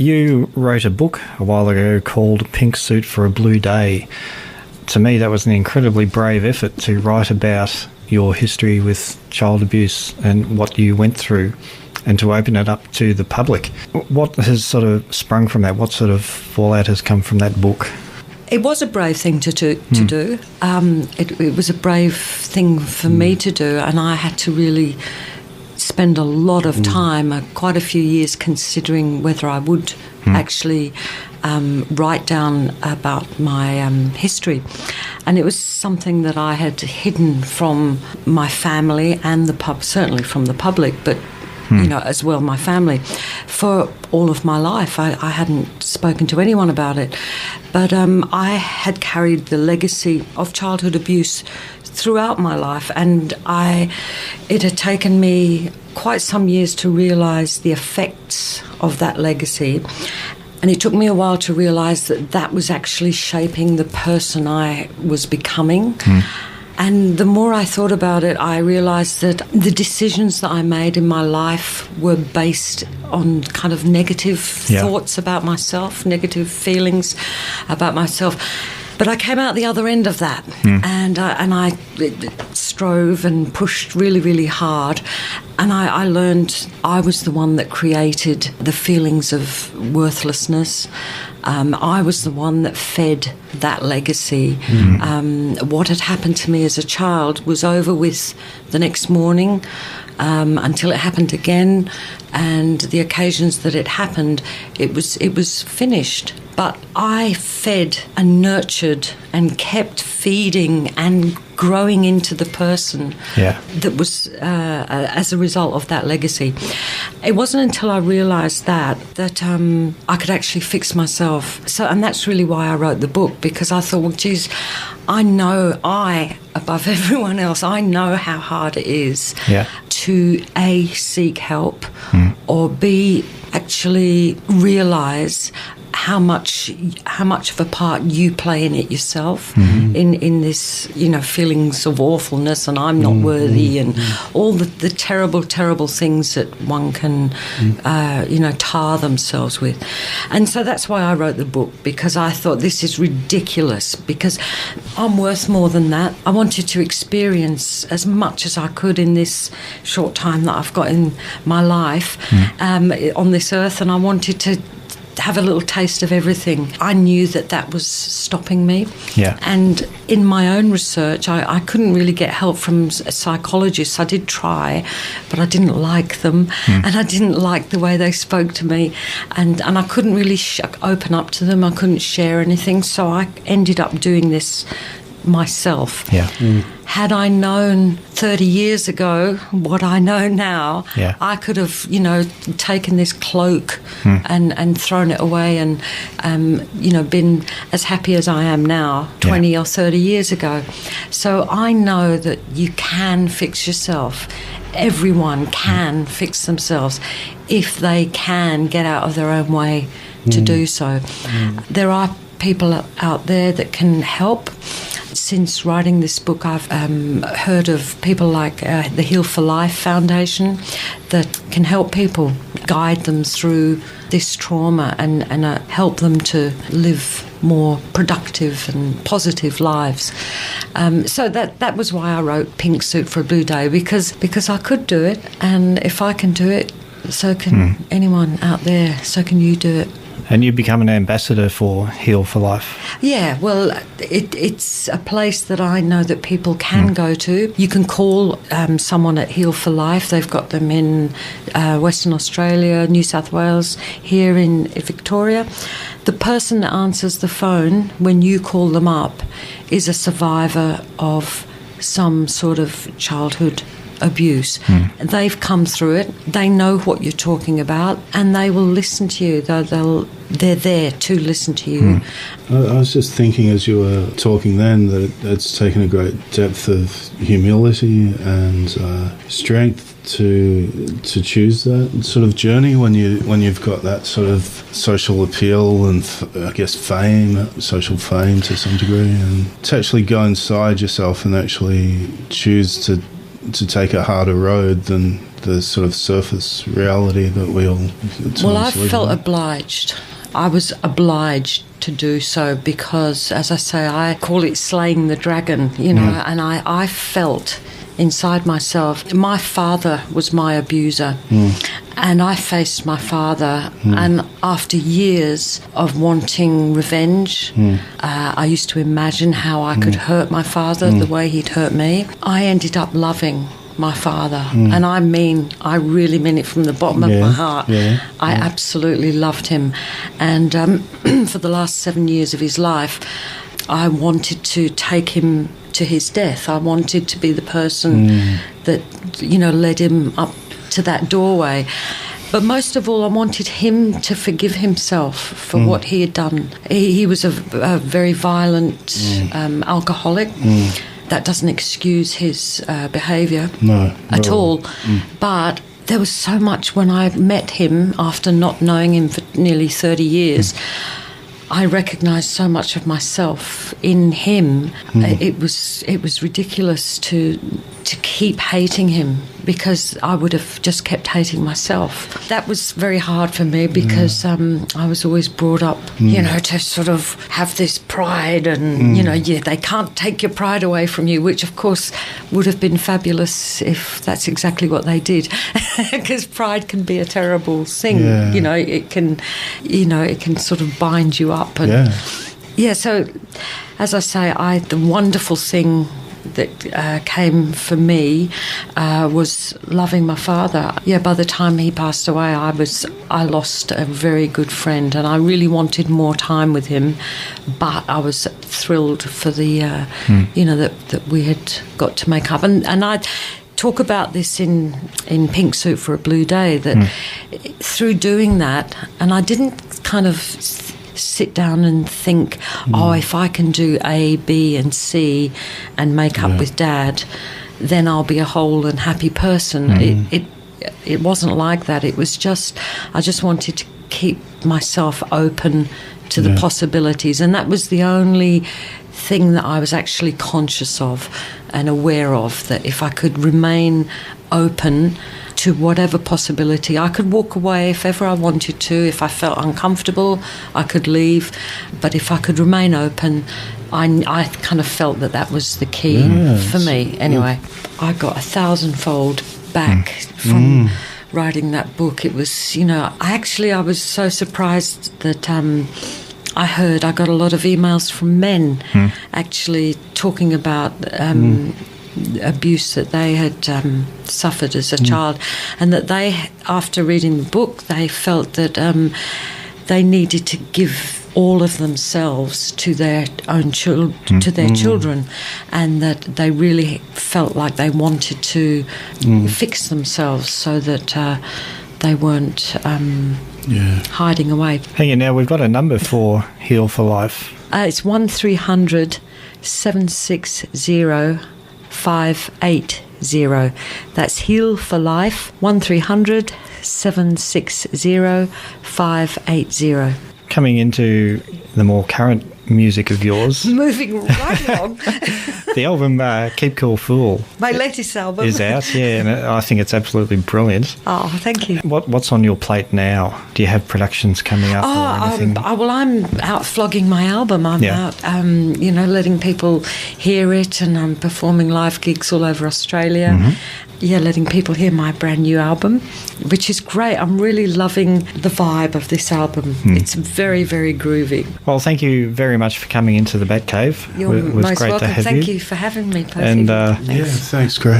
You wrote a book a while ago called Pink Suit for a Blue Day. To me, that was an incredibly brave effort to write about your history with child abuse and what you went through, and to open it up to the public. What has sort of sprung from that? What sort of fallout has come from that book? It was a brave thing to do. It was a brave thing for me to do, and I had to really spend a lot of time, quite a few years, considering whether I would actually write down about my history. And it was something that I had hidden from my family and certainly from the public, but as well my family. For all of my life, I hadn't spoken to anyone about it. But I had carried the legacy of childhood abuse throughout my life, and it had taken me quite some years to realise the effects of that legacy. And it took me a while to realise that was actually shaping the person I was becoming. And the more I thought about it, I realised that the decisions that I made in my life were based on kind of negative thoughts about myself, negative feelings about myself. But I came out the other end of that, and I strove and pushed really, really hard. And I learned I was the one that created the feelings of worthlessness. I was the one that fed that legacy. What had happened to me as a child was over with the next morning, until it happened again. And the occasions that it happened, it was finished. But I fed and nurtured and kept feeding and growing into the person that was as a result of that legacy. It wasn't until I realised that I could actually fix myself. And that's really why I wrote the book, because I thought, well, geez, I know above everyone else, I know how hard it is to A, seek help, or B, actually realise how much of a part you play in it yourself, in this, feelings of awfulness and I'm not worthy and all the terrible, terrible things that one can, tar themselves with. And so that's why I wrote the book, because I thought this is ridiculous, because I'm worth more than that. I wanted to experience as much as I could in this short time that I've got in my life on this earth, and I wanted to have a little taste of everything. I knew that was stopping me. And in my own research, I couldn't really get help from psychologists. I did try, but I didn't like them, and I didn't like the way they spoke to me, and I couldn't really open up to them. I couldn't share anything, so I ended up doing this myself. Had I known 30 years ago what I know now, I could have, taken this cloak and thrown it away and, been as happy as I am now 20 or 30 years ago. So I know that you can fix yourself. Everyone can fix themselves if they can get out of their own way to do so. There are people out there that can help. Since writing this book, I've heard of people like the Heal for Life Foundation that can help people, guide them through this trauma and help them to live more productive and positive lives. So that was why I wrote Pink Suit for a Blue Day, because I could do it, and if I can do it, so can anyone out there, so can you do it. And you become an ambassador for Heal for Life. Yeah, well, it's a place that I know that people can go to. You can call someone at Heal for Life. They've got them in Western Australia, New South Wales, here in Victoria. The person that answers the phone when you call them up is a survivor of some sort of childhood abuse. They've come through it, they know what you're talking about, and they will listen to you. They're there to listen to you. I was just thinking as you were talking then that it's taken a great depth of humility and strength to choose that sort of journey when you've got that sort of social appeal and I guess social fame to some degree, and to actually go inside yourself and actually choose to to take a harder road than the sort of surface reality that we all at times Well, I live felt in. obliged. I was obliged to do so because, as I say, I call it slaying the dragon, you know, and I felt inside myself, my father was my abuser. And I faced my father, and after years of wanting revenge, I used to imagine how I could hurt my father the way he'd hurt me. I ended up loving my father, and I really mean it from the bottom of my heart. I absolutely loved him, and for the last 7 years of his life, I wanted to take him to his death. I wanted to be the person that, you know, led him up to that doorway. But most of all, I wanted him to forgive himself for what he had done. He was a very violent alcoholic. That doesn't excuse his behaviour at all. But there was so much when I met him after not knowing him for nearly 30 years. I recognised so much of myself in him. It was ridiculous to keep hating him because I would have just kept hating myself. That was very hard for me because I was always brought up, you know, to sort of have this pride and, you know, they can't take your pride away from you, which of course would have been fabulous if that's exactly what they did, because pride can be a terrible thing. You know, it can sort of bind you up. And so as I say, the wonderful thing that came for me was loving my father. By the time he passed away, I lost a very good friend, and I really wanted more time with him. But I was thrilled for the, you know, that we had got to make up. And I talk about this in Pink Suit for a Blue Day, that through doing that, and I didn't kind of sit down and think, if I can do A, B and C and make up with Dad, then I'll be a whole and happy person. It wasn't like that. It was just, I just wanted to keep myself open to the possibilities, and that was the only thing that I was actually conscious of and aware of, that if I could remain open to whatever possibility, I could walk away if ever I wanted to. If I felt uncomfortable, I could leave. But if I could remain open, I kind of felt that was the key for me. Anyway, I got 1,000-fold back from writing that book. It was, you know, I was so surprised that I got a lot of emails from men actually talking about abuse that they had suffered as a child, and that they, after reading the book, they felt that they needed to give all of themselves to their own children, and that they really felt like they wanted to fix themselves so that they weren't hiding away. Hang on, now we've got a number for Heal for Life. It's 1300 760 580. That's Heal for Life, 1300 760 580. Coming into the more current music of yours, Moving right along. the album Keep Cool Fool My latest album is out, and I think it's absolutely brilliant. Oh, thank you. What's on your plate now? Do you have productions coming up or anything? I'm out flogging my album. I'm out, you know, letting people hear it, and I'm performing live gigs all over Australia. Letting people hear my brand new album, which is great. I'm really loving the vibe of this album. It's very, very groovy. Well, thank you very much for coming into the Bat Cave. You're It was most great welcome. to have Thank you. you for having me, Percy. And thanks, great.